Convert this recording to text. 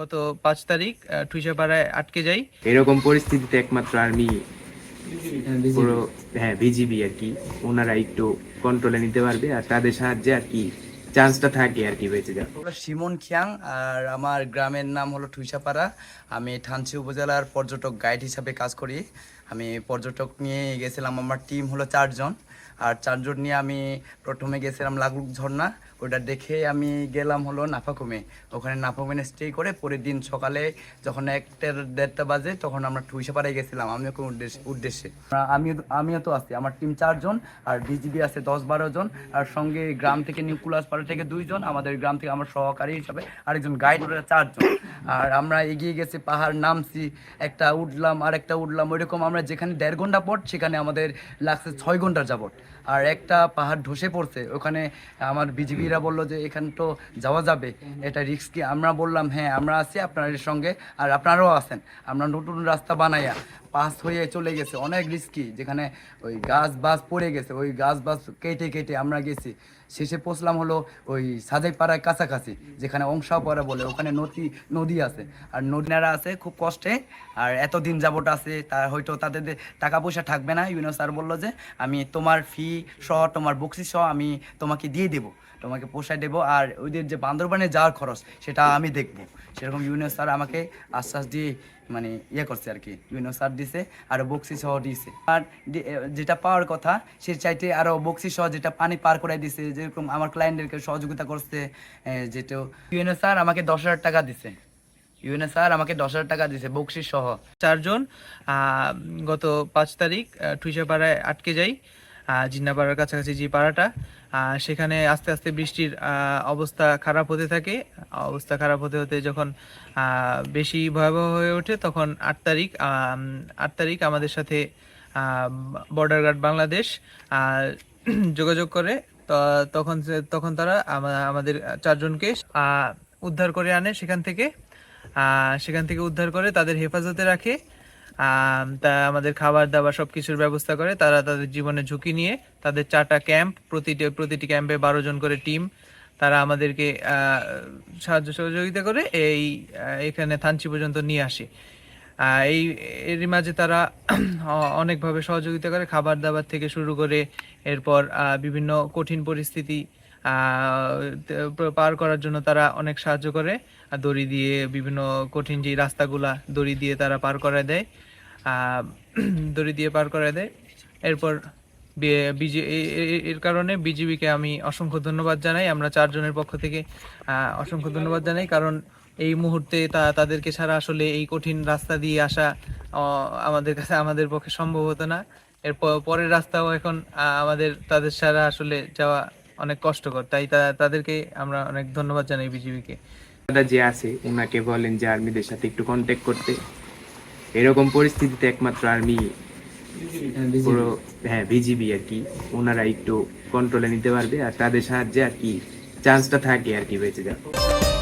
গত ৫ তারিখ ঠুইসাপাড়ায় আটকে যাই। এরকম পরিস্থিতিতে একমাত্র আর্মি পুরো বিজিবি আর কি ওনারা একটু কন্ট্রোলে নিতে পারবে আর তাদের সাহায্যে আর কি চান্সটা থাকে আর কি বেঁচে যাওয়ার। হলো শিমন খিয়াং আর আমার গ্রামের নাম হলো ঠুইসাপাড়া। আমি থানচি উপজেলার পর্যটক গাইড হিসাবে কাজ করি। আমি পর্যটক নিয়ে গেছিলাম, আমার টিম হলো 4 জন। আর 4 জন নিয়ে আমি প্রথমে গেছিলাম লাগুক ঝর্ণা, ওটা দেখে আমি গেলাম হলো নাফাকুমে। ওখানে নাফাকুমে স্টে করে পরের দিন সকালে যখন 1টা-1:30 বাজে তখন আমরা ঠুইসাপাড়ায় গেছিলাম আমি কোন উদ্দেশ্যে। আমিও তো আছি, আমার টিম 4 জন, আর বিজিবি আছে 10-12 জন, আর সঙ্গে গ্রাম থেকে নিউকুলাস পাড়া থেকে 2 জন, আমাদের গ্রাম থেকে আমার সহকারী হিসাবে আরেকজন গাইড, ওরা 4 জন। আর আমরা এগিয়ে গেছি, পাহাড় নামছি, একটা উঠলাম আর একটা উঠলাম, ওইরকম আমরা যেখানে 1.5 ঘন্টা পর সেখানে আমাদের লাগছে 6 ঘন্টা যাবত। আর একটা পাহাড় ধসে পড়ছে, ওখানে আমার বিজিবিরা বললো যে এখানে তো যাওয়া যাবে, এটা রিস্ক কি? আমরা বললাম হ্যাঁ আমরা আছি আপনাদের সঙ্গে, আর আপনারাও আছেন। আমরা নতুন রাস্তা বানাইয়া পাস হয়ে চলে গেছে, অনেক রিস্কি, যেখানে ওই গাছ বাস পড়ে গেছে, ওই গাছ বাস কেটে কেটে আমরা গেছি। শেষে পৌঁছলাম হলো ওই সাজাইপাড়ার কাছাকাছি, যেখানে অংশাপাড়া বলে, ওখানে নদী আছে, আর নদীনারা আছে খুব কষ্টে। আর এতদিন যাবত আছে, তার হয়তো তাদের টাকা পয়সা থাকবে না। ইউনো স্যার বললো যে আমি তোমার ফি সহ, তোমার বক্সি সহ আমি তোমাকে দিয়ে দেবো, তোমাকে পোষায় দেবো, আর ওদের যে বান্দরবানে যাওয়ার খরচ সেটা আমি দেখবো। সেরকম ইউনো স্যার আমাকে আশ্বাস দিয়ে মানে করছে আর কি। ইউনো স্যার দিছে আর বক্সি সহ দিছে, আর যেটা পাওয়ার কথা সে চাইতে আরও বক্সি সহ যেটা পানি পার করে দিছে, যেরকম আমার ক্লায়েন্টদেরকে সহযোগিতা করছে। যেটা ইউনো স্যার আমাকে 10,000 টাকা দিছে, ইউনো স্যার আমাকে 10,000 টাকা দিছে বক্সি সহ। 4 জন গত ৫ তারিখ ঠুইসাপাড়ায় আটকে যাই, জিন্নাপাড়ার কাছাকাছি যে পাড়াটা। সেখানে আস্তে আস্তে বৃষ্টির অবস্থা খারাপ হতে থাকে। অবস্থা খারাপ হতে হতে যখন বেশি ভয়াবহ হয়ে ওঠে তখন 8 তারিখ আমাদের সাথে বর্ডার গার্ড বাংলাদেশ যোগাযোগ করে। তখন তারা আমাদের 4 জনকে উদ্ধার করে আনে সেখান থেকে উদ্ধার করে তাদের হেফাজতে রাখে। তা আমাদের খাবার দাবার সব কিছুর ব্যবস্থা করে। তারা তাদের জীবনের ঝুঁকি নিয়ে তাদের 4টা ক্যাম্প, প্রতিটি ক্যাম্পে 12 জন করে টিম, তারা আমাদেরকে সাহায্য সহযোগিতা করে এখানে থানচি পর্যন্ত নিয়ে আসে। এরই মাঝে তারা অনেকভাবে সহযোগিতা করে, খাবার দাবার থেকে শুরু করে এরপর বিভিন্ন কঠিন পরিস্থিতি পার করার জন্য তারা অনেক সাহায্য করে। দড়ি দিয়ে বিভিন্ন কঠিন যে রাস্তাগুলা দড়ি দিয়ে তারা পার করায় দেয়, দড়ি দিয়ে পার করায় দেয়। এরপর এর কারণে বিজিবিকে আমি অসংখ্য ধন্যবাদ জানাই। আমরা 4 জনের পক্ষ থেকে অসংখ্য ধন্যবাদ জানাই, কারণ এই মুহূর্তে তাদেরকে ছাড়া আসলে এই কঠিন রাস্তা দিয়ে আসা আমাদের পক্ষে সম্ভব হতো না। এর পরের রাস্তাও এখন তাদের ছাড়া আসলে যাওয়া অনেক কষ্টকর, তাই তাদেরকে আমরা অনেক ধন্যবাদ জানাই বিজিবিকে। যে আছে ওনাকে বলেন যে আর্মিদের সাথে একটু কন্ট্যাক্ট করতে। এরকম পরিস্থিতিতে একমাত্র আর্মি পুরো বিজিবি আর কি ওনারা একটু কন্ট্রোলে নিতে পারবে আর তাদের সাহায্যে আর কি চান্সটা থাকে আর কি বেঁচে যাওয়ার।